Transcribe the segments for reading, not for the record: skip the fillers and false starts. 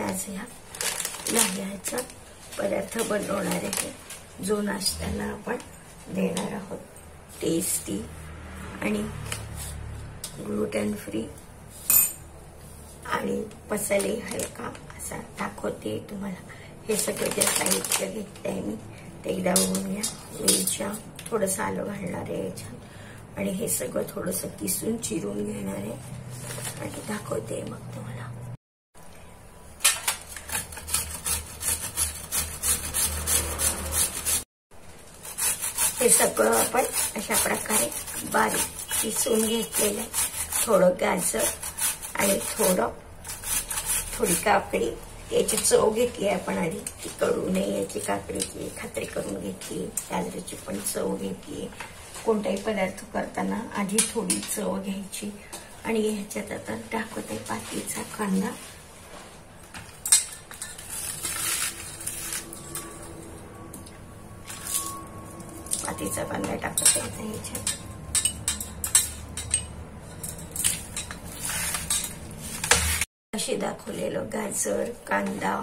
आज ह्या लाह्याचा पदार्थ बनवणार आहे, जो नाश्त्याला आपण देणार आहोत. टेस्टी आणि ग्लुटेन फ्री आणि मसाले हलका असा दाखवते तुम्हाला. हे सगळं जे साहित्य घेतलंय मी ते एकदा बघून घ्या. मिरच्या, थोडंसं आलं घालणार आहे याच्यात आणि हे सगळं थोडंसं किसून चिरून घेणार आहे आणि दाखवते मग तुम्हाला. हे सगळं आपण अशा प्रकारे बारीक किसून घेतलेलं आहे. थोडं गाजर आणि थोडी काकडी याची चव घेतली आपण आधी, ती कडू नये याची काकडीची खात्री करून घेतली. गाजराची पण चव घेतली. कोणताही पदार्थ करताना आधी थोडी चव घ्यायची. आणि ह्याच्यात आता टाकते पातीचा कांदा. पातीचा कांदा टाकते ह्याच्यात. अशी दाखवलेलं गाजर, कांदा,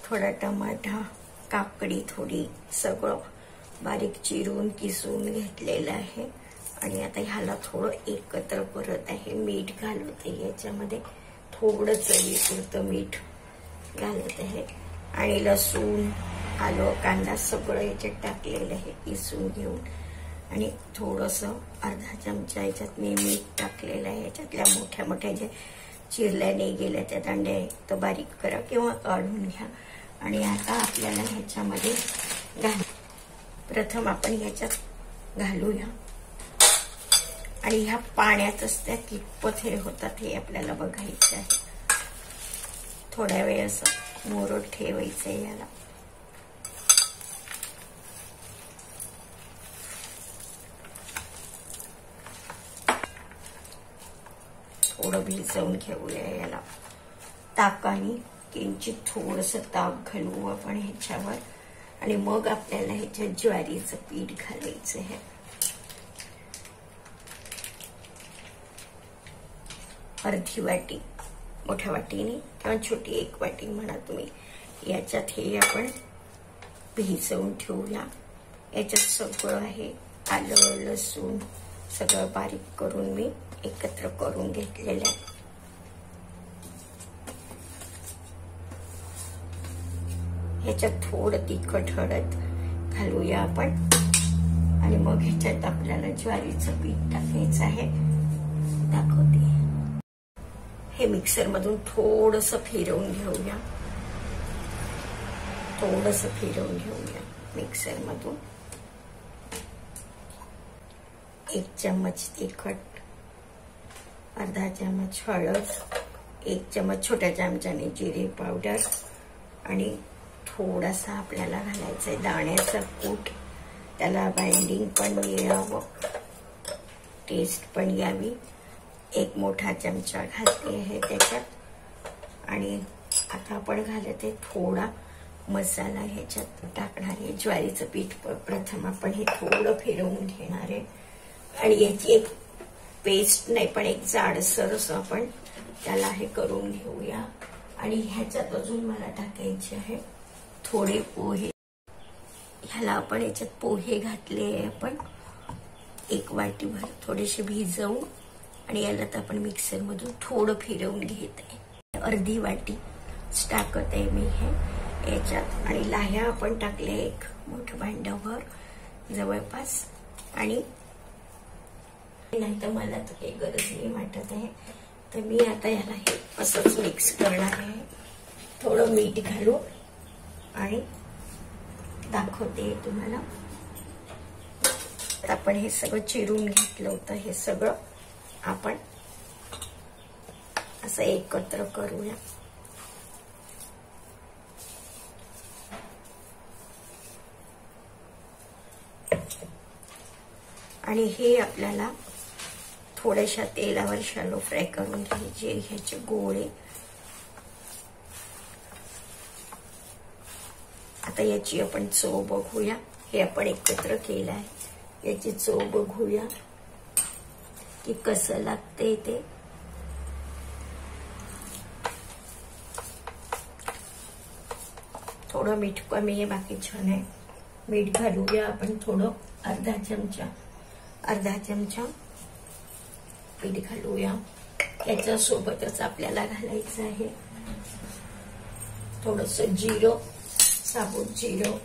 थोडा टमाटा, काकडी थोडी सगळं बारीक चिरून किसून घेतलेलं आहे. आणि आता ह्याला थोडं एकत्र करत आहे. मीठ घालत आहे याच्यामध्ये, थोडं चवीपुरतं मीठ घालत आहे. आणि लसूण, आलं, कांदा सगळं याच्यात टाकलेलं आहे किसून घेऊन. आणि थोडंसं अर्धा चमचा याच्यात मी मीठ टाकलेलं आहे. याच्यातल्या मोठ्या मोठ्या जे चिरल्या नाही गेल्या त्या दांड्या तर बारीक करा किंवा काढून घ्या. आणि आता आपल्याला ह्याच्यामध्ये प्रथम आपण ह्याच्यात घालूया. आणि ह्या पाण्यातच त्या कितपत हे होतात हे आपल्याला बघायचं आहे. थोड्या वेळ असं मोरट ठेवायचंय याला. थोडं भिजवून घेऊया याला. ताकाने किंचित थोडंसं ताक घालू आपण ह्याच्यावर. आणि मग आपल्याला ह्याच्यात ज्वारीचं पीठ घालायचं आहे. अर्धी वाटी, मोठ्या वाटीने किंवा छोटी एक वाटी म्हणा तुम्ही. याच्यात हे आपण भिजवून ठेवूया. याच्यात सगळं आहे, आलं, लसूण सगळं बारीक करून मी एकत्र करून घेतलेलं आहे. ह्याच्यात थोडं तिखट हळद घालूया आपण. आणि मग ह्याच्यात आपल्याला ज्वारीचं पीठ टाकायचं आहे. दाखवते. हे मिक्सर मधून थोडंसं फिरवून घेऊया. मिक्सर मधून. 1 चम्मच तिखट, अर्धा चम्मच हळद, 1 चम्मच छोट्या चमच्याने जिरे पावडर आणि थोडासा आपल्याला घालायचंय दाण्याचा कूट. त्याला बाइंडिंग पण यावं, टेस्ट पण यावी. 1 मोठा चमचा घातले आहे त्याच्यात. आणि आता आपण घालत आहे थोडा मसाला ह्याच्यात टाकणार आहे. ज्वारीचं पीठ प्रथम आपण हे थोडं फिरवून घेणार आहे. आणि याची एक पेस्ट नाही पण एक जाडसर असं आपण त्याला हे करून घेऊया. आणि ह्याच्यात अजून मला टाकायचे आहे थोडे पोहे. ह्याला आपण याच्यात पोहे घातले आपण 1 वाटीभर, थोडेसे भिजवून. आणि याला तर आपण मिक्सर मधून थोडं फिरवून घेत आहे. अर्धी वाटी टाकत आहे मी हे याच्यात. आणि लाह्या आपण टाकले 1 मोठं भांडभर जवळपास. आणि नाही तर मला तर काही गरज नाही वाटत आहे, तर मी आता याला हे असंच मिक्स करणार आहे. थोडं मीठ घालू आणि दाखवते तुम्हाला. आपण हे सगळं चिरून घेतलं होतं, हे सगळं आपण असं एकत्र करूया. आणि हे आपल्याला थोड्याशा तेलावर शॅलो फ्राय करून घ्यायचे ह्याचे गोळे. आता याची आपण चव बघूया. हे आपण एकत्र केलं आहे, याची चव बघूया की कसं लागते ते. थोडं मीठ कमी आहे, बाकी छान आहे. मीठ घालूया आपण थोडं, अर्धा चमचा मीठ घालूया. याच्यासोबतच आपल्याला घालायचं आहे थोडस जिरं, साबुत जिरं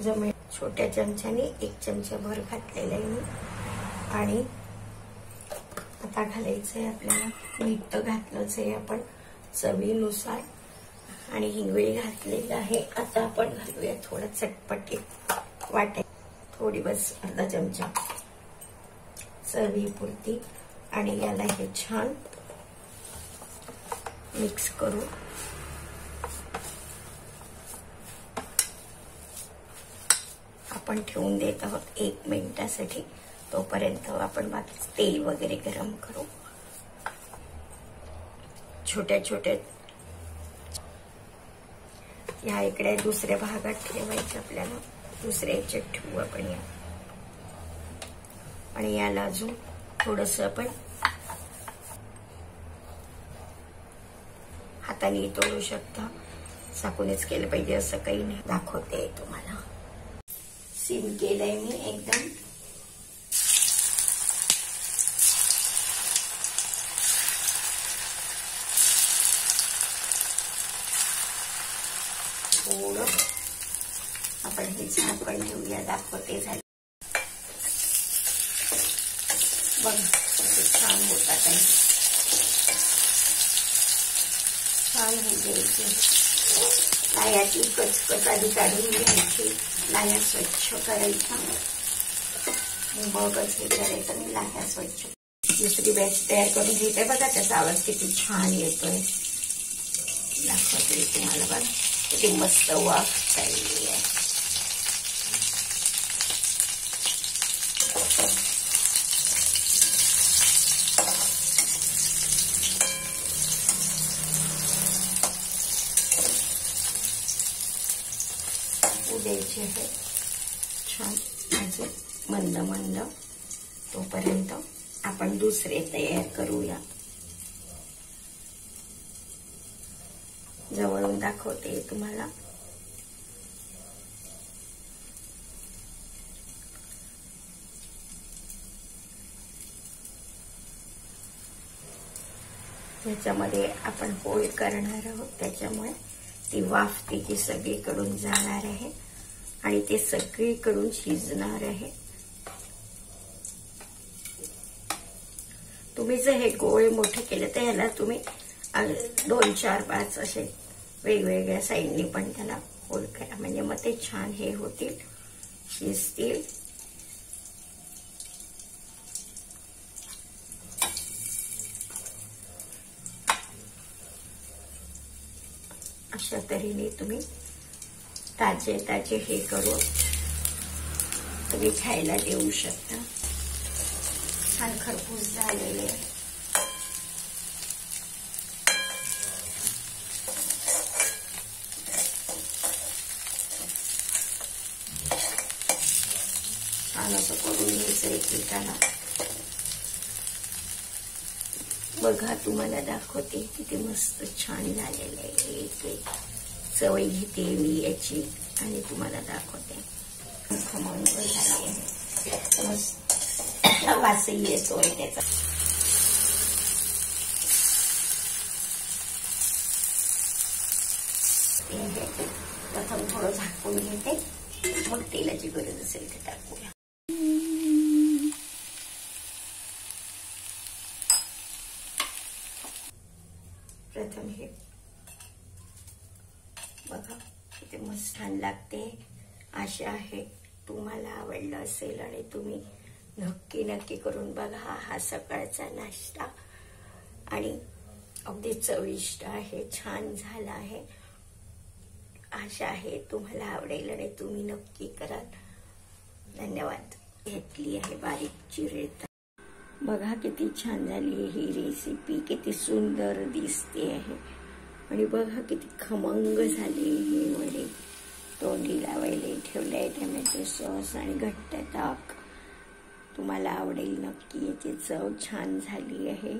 जमेल. छोट्या चमच्याने 1 चमचा भर घातलेलं आहे मी. आणि आता घालायचंय आपल्याला मीठ तर घातलंच आहे आपण चवीनुसार, आणि हिंगळी घातलेली आहे. आता आपण घालूया थोडं चटपटीत वाटाय, थोडी बस अर्धा चमचा चवीपुरती. आणि याला हे छान मिक्स करू. आपण ठेवून देत आहोत 1 मिनिटासाठी. तोपर्यंत आपण बाकी तेल वगैरे गरम करू. छोट्या छोट्या या इकडे दुसऱ्या भागात ठेवायचं आपल्याला, दुसऱ्या याच्यात ठेवू आपण या. आणि याला अजून थोडस आपण हाताने तोडू शकता, चाकूनेच केलं पाहिजे असं काही नाही. दाखवते तुम्हाला. सीम केलंय मी एकदम. थोडं आपण हे झाकण ठेवूया, दाखवते झाले बघ छान होतात आहे. छान हे द्यायचे. लाह्याची कचकच आधी काढून घ्यायची, लाह्या स्वच्छ करायच्या, मगच हे करायचं. आणि लाह्या स्वच्छ दुसरी बॅच तयार करून घेते. बघा त्याचा आवाज किती छान येतोय, दाखवते तुम्हाला. बघा किती मस्त वाफ चालली आहे. द्यायचे आहे छान अजून मंद मंद. तोपर्यंत आपण दुसरे तयार करूया. जवळून दाखवते तुम्हाला. त्याच्यामध्ये आपण होल करणार आहोत, त्याच्यामुळे ती वाफ तिची सगळीकडून जाणार आहे आणि ते सगळीकडून शिजणार आहे. तुम्ही जर हे गोळे मोठे केले तर ह्याला तुम्ही 2, 4, 5 असे वेगवेगळ्या साईडनी पण त्याला होल करा, म्हणजे मग ते छान हे होतील, शिजतील. अशा तऱ्हेने तुम्ही ताजे हे करून तुम्ही खायला देऊ शकता. छान खरपूस झालेले आहे. छान असं करून घ्यायचं एकमेकाला. बघा तुम्हाला दाखवते किती मस्त छान झालेलं आहे. एक सवय घेते मी याची आणि तुम्हाला दाखवते. खमंग झाली आहे, मस्त वासही येतोय त्याचा. प्रथम थोडं झाकून घेते, मग तेलाची गरज असेल ते टाकूया. प्रथम हे बघा किती मस्त छान लागते. आशा आहे तुम्हाला आवडलं असेल आणि तुम्ही नक्की करून बघा. हा सकाळचा नाश्ता आणि अगदी चविष्ट आहे, छान झाला आहे. आशा आहे तुम्हाला आवडेल आणि तुम्ही नक्की कराल. धन्यवाद. घेतली आहे बारीक चिरेता. बघा किती छान झाली ही रेसिपी, किती सुंदर दिसते आहे. आणि बघा किती खमंग झाली ही वडे. तोंडी लावायला ठेवलंय टोमॅटो सॉस आणि घट्ट ताक. तुम्हाला आवडेल नक्की. याची चव छान झाली आहे.